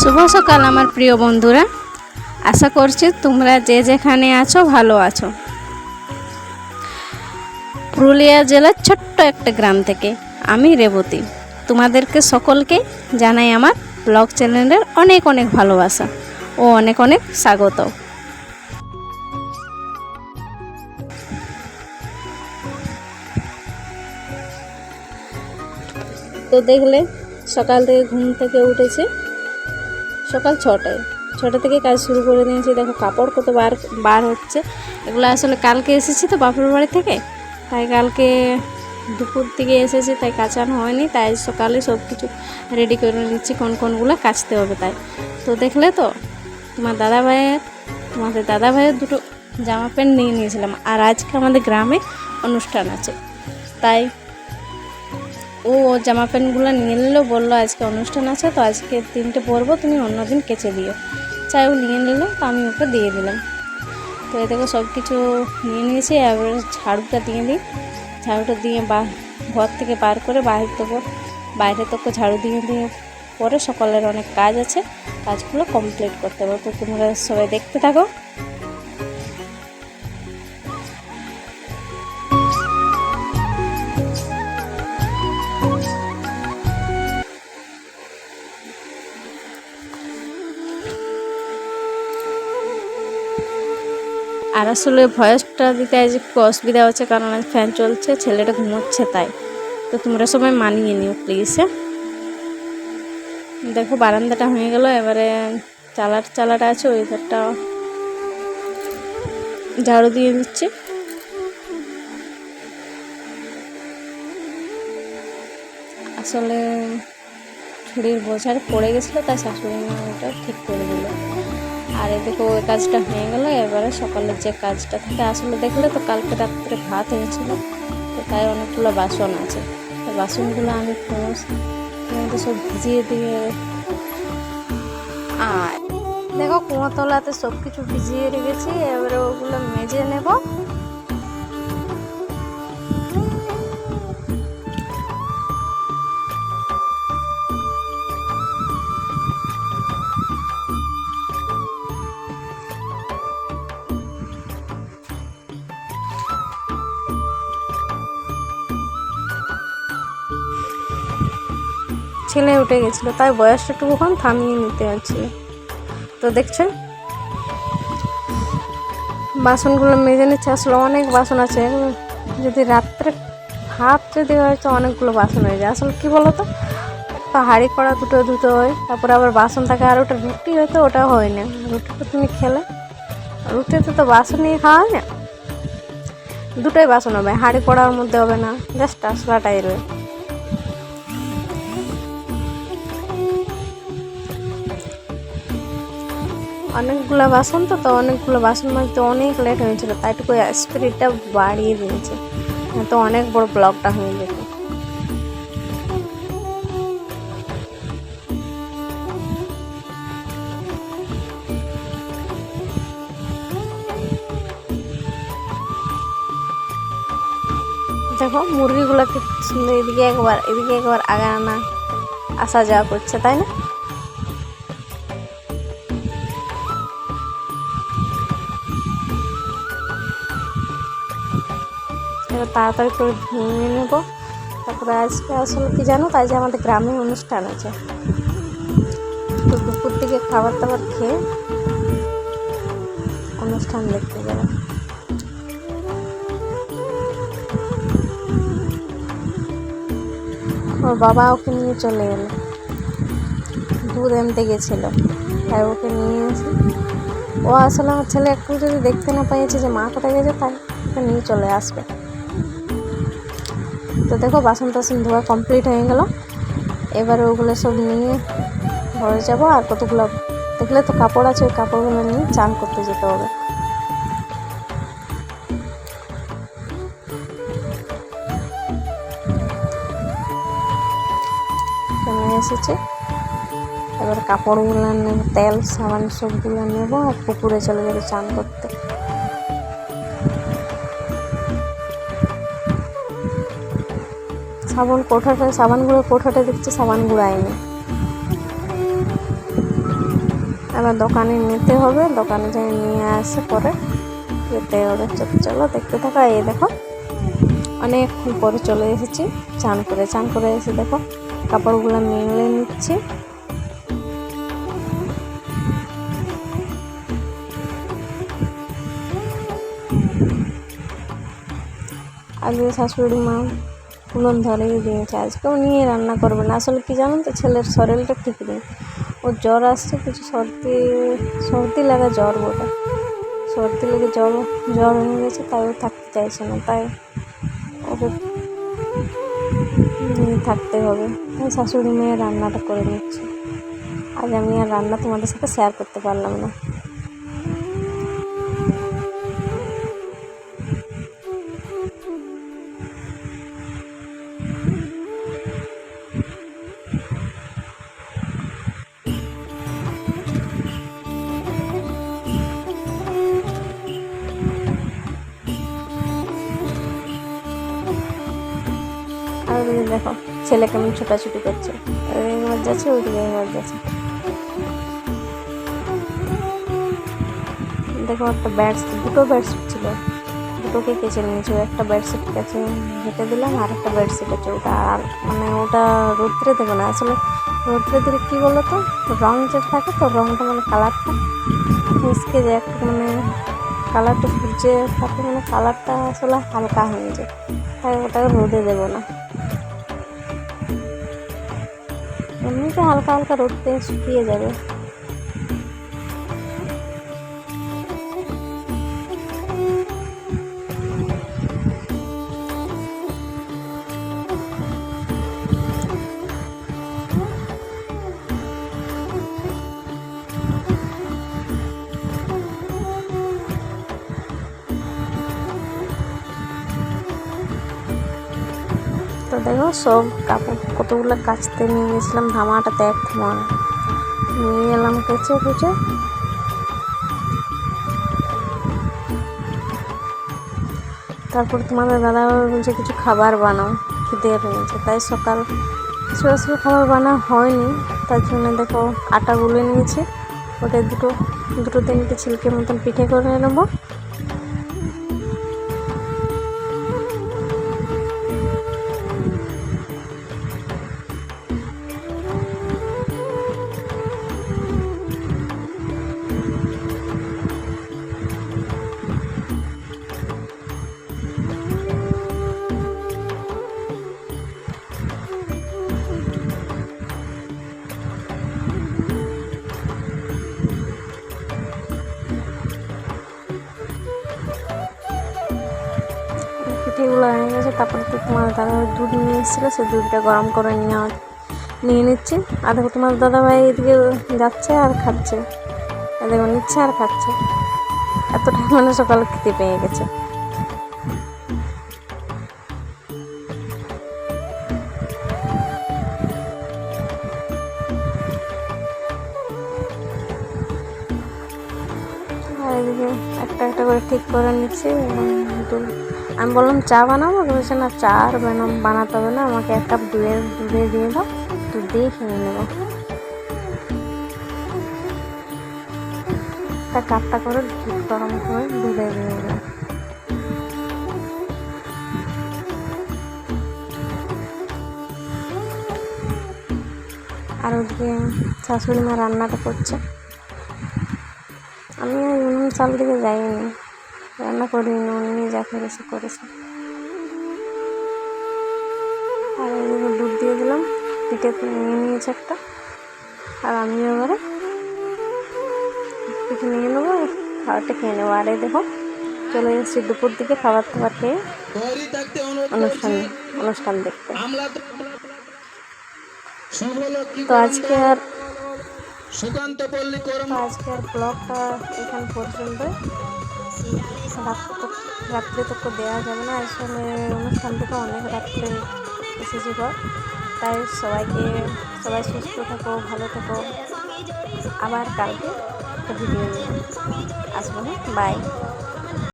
শুভ সকাল আমার প্রিয় বন্ধুরা, আশা করছি তোমরা যে যেখানে আছো ভালো আছো। পুরুলিয়া জেলার ছোট্ট একটা গ্রাম থেকে আমি রেবতী তোমাদেরকে সকলকে জানাই আমার ব্লগ চ্যানেলের অনেক অনেক ভালোবাসা ও অনেক অনেক স্বাগত। তো দেখলে সকাল থেকে ঘুম থেকে উঠেছে সকাল 6টা থেকে কাজ শুরু করে দিয়েছি। দেখো কাপড় কত বার হচ্ছে। এগুলো আসলে কালকে এসেছি তো বাপের বাড়ি থেকে, তাই কালকে দুপুর থেকে এসেছি, তাই কাচানো হয়নি। তাই সকালে সব কিছু রেডি করে নিচ্ছি কোনগুলো কাচতে হবে। তাই তো দেখলে তো তোমাদের দাদা ভাইয়ের দুটো জামা প্যান্ট নিয়ে নিয়েছিলাম। আর আজকে আমাদের গ্রামে অনুষ্ঠান আছে, তাই ও জামা প্যান্টগুলো নিয়ে নিলেও বললো আজকে অনুষ্ঠান আছে, তো আজকে 3টে পরবো, তুমি অন্যদিন কেচে দিও। চাই ও নিয়ে নিল, তো আমি ওকে দিয়ে দিলাম। তো এই দেখো সব কিছু নিয়ে নিয়েছি। এবার ঝাড়ুটা দিয়ে দিই। ঝাড়ুটা দিয়ে ঘর থেকে বার করে বাইরে তো ঝাড়ু দিয়ে পরে সকালের অনেক কাজ আছে, কাজগুলো কমপ্লিট করতে হবে। তো তোমরা সবাই দেখতে থাকো। আর আসলে ভয়েসটা দিতে আজ একটু অসুবিধা হচ্ছে, কারণ আজ ফ্যান চলছে, ছেলেটা ঘুমোচ্ছে, তাই তো তোমরা সবাই মানিয়ে নিও প্লিজ। দেখো বারান্দাটা হয়ে গেল। এবারে চালাটা আছে, ওই ধারটা ঝাড়ু দিয়ে দিচ্ছি। আসলে ছুরির বোঝার পড়ে গেছিলো, তাই শাশুড়ি মা ওটা ঠিক করে দিল। আর এদিকে ওই কাজটা হয়ে গেল। এবারে সকালের যে কাজটা থাকে, আসলে দেখলে তো কালকে রাত্রে ভাত হয়েছিল, তো তাই অনেকগুলো বাসন আছে। তো বাসনগুলো আমি সব ভিজিয়ে দিয়ে, আর দেখো কুয়োতলাতে সব কিছু ভিজিয়ে রেখেছি। এবারে ওগুলো মেজে নেব। ছেলে উঠে গেছিলো, তাই বয়সটা একটুক্ষণ থামিয়ে নিতে হচ্ছিল। তো দেখছেন বাসনগুলো মেজে নিচ্ছে। আসলে অনেক বাসন আছে, যদি রাত্রে ভাত যদি হয় তো অনেকগুলো বাসন হয়ে যায়। আসলে কী বলো তো, হাঁড়ি কড়া দুটো ধুতে হয়, তারপরে আবার বাসন থাকে। আর ওটা রুটি হয়তো ওটাও হয় না। রুটিটা তুমি খেলে, রুটিতে তো বাসন নিয়ে খাওয়া হয় না, দুটোই বাসন হবে, হাঁড়ি কড়ার মধ্যে হবে না, জাস্ট আসলাটাই রয়ে। অনেকগুলো বাসন তো অনেকগুলো বাসন মাজতে অনেক লেট হয়েছিল, তাই একটু স্পিডটা বাড়িয়ে দিয়েছে, তো অনেক বড় ব্লগটা হয়ে যেত। দেখো মুরগিগুলোকে সুন্দর এদিকে একবার আগে আনা আসা যাওয়া করছে, তাই না? এবার তাড়াতাড়ি করে ধুয়ে নেব। তারপরে আজকে আসলে কি জানো, তাই যে আমাদের গ্রামে অনুষ্ঠান আছে, তো দুপুর থেকে খাবার দাবার খেয়ে অনুষ্ঠান দেখতে যাবো। ওর বাবা ওকে নিয়ে চলে এলো, দুধ আনতে গেছিল, তাই ওকে নিয়ে এসে ও আসলে আমার ছেলে একটু যদি দেখতে না পেয়েছে যে মা কোথায় গেছে, তাই ওকে নিয়ে চলে আসবে। তো দেখো বাসন টাসন ধোয়া কমপ্লিট হয়ে গেল। এবারে ওগুলো সব নিয়ে ঘরে যাবো। আর কতগুলো দেখলে তো কাপড় আছে, ওই কাপড়গুলো নিয়ে চান করতে যেতে হবে। চলে এসেছে, এবার কাপড়গুলো নেব, তেল সাবান সবগুলো নেবো, আর পুকুরে চলে যাবে চান করতে। সাবানগুলো কোঠাটা দেখছি সাবান গুঁড়ায়নি। এবার দোকানে নিতে হবে, দোকানে যাই নিয়ে আসে পরে যেতে হবে। চলো দেখতে থাকা। এই দেখো অনেকক্ষণ পরে চলে এসেছি চান করে এসে দেখো কাপড়গুলো মেলে নিচ্ছি। আগে শাশুড়ি মা উনুন ধরিয়ে দিয়েছে, আজকেও নিয়ে রান্না করবে না। আসলে কি জানো তো, ছেলের শরীরটা ঠিক নেই, ওর জ্বর আসছে, কিছু সর্দি লাগা জ্বর বলে, সর্দি লেগে জ্বর হয়ে গেছে, তাই ও থাকতে চাইছে না, তাই ওকে নিয়ে থাকতে হবে। তাই শাশুড়ি মেয়ে রান্নাটা করে নিচ্ছে। আজ আমি আর রান্না তোমাদের সাথে শেয়ার করতে পারলাম না। আর দেখো ছেলে কেমন ছোটাছুটি করছে, এবার যাচ্ছে ওইদিকে, এবার যাচ্ছে। দেখো একটা দুটো বেডশিট ছিল, দুটোকে কেচে নিয়েছি। একটা বেডশিট কেচে হেঁটে দিলাম, আর একটা বেডশিট আছে ওটা, আর মানে ওটা রোদ্রে দেবো না। আসলে রোদ্রে দিলে কী বলো তো, রঙ যেটা থাকে তো, রঙটা মানে কালারটা মিশকে যায় একটু, মানে কালারটা সূর্যে থাকে, মানে কালারটা আসলে হালকা হয়ে যায়, তাই ওটাকে রোদে দেবো না। এমনিতে হালকা হালকা রোদতে শুকিয়ে যাবে। তো দেখো সব কাপড় কতগুলো কাচতে নিয়ে গেছিলাম, ধামাটাতে এক ধোঁয়া নিয়ে এলাম কেচে কুচে। তারপর তোমাদের দাদা বলছে কিছু খাবার বানাও, খিদে পেয়েছে, তাই সকাল সরাসরি খাবার বানা হয়নি, তার জন্য দেখো আটা গুলে নিয়েছি, ওটা দুটো তিনটে ছিলকে মতন পিঠে করে নেবো। পিঠেগুলো হয়ে গেছে, তারপরে তো তোমার দাদা দুধ নিয়ে এসেছিলো, সেই দুধটা গরম করে নিয়ে নিচ্ছি। আর দেখো তোমার দাদাভাই এদিকে যাচ্ছে আর খাচ্ছে, দেখো নিচ্ছে আর খাচ্ছে, এতটা মানে সকালে খেতে পেয়ে গেছে। আর এদিকে একটা একটা করে ঠিক করে নিচ্ছি। আমি বললাম চা বানাবো, বলছে না চা আর বানাতে হবে না, আমাকে এক কাপ দুধে দিয়ে দাও, দুধ দিয়ে খেয়ে নেবো। একটা কাপটা করে দুধ গরম করে দুধে দিয়ে দেবো। আর ওদিকে শাশুড়ি মা রান্নাটা করছে, আমি উনুন চাল দিকে যাইনি, রান্না করিনি, উনি যা করেছে। আর এদিকে দুধ দিয়ে দিলাম, পিঠে নিয়ে নিয়েছে একটা, আর আমিও এবারে পিঠে নিয়ে নেবো, খাবারটা খেয়ে নেবো। আর এই দেখো চলে এসেছি দুপুর দিকে খাবার খেয়ে অনুষ্ঠান দেখতে। তো আজকে আর ব্লগটা এখান পর্যন্ত, রাত্রে তো দেওয়া যাবে না, আসলে অনুষ্ঠান থেকে অনেক রাত্রে এসেছি ঘর, তাই সবাই সুস্থ থাকো, ভালো থাকো। আবার কালকে একটা ভিডিও নিয়ে আসবো, বাই।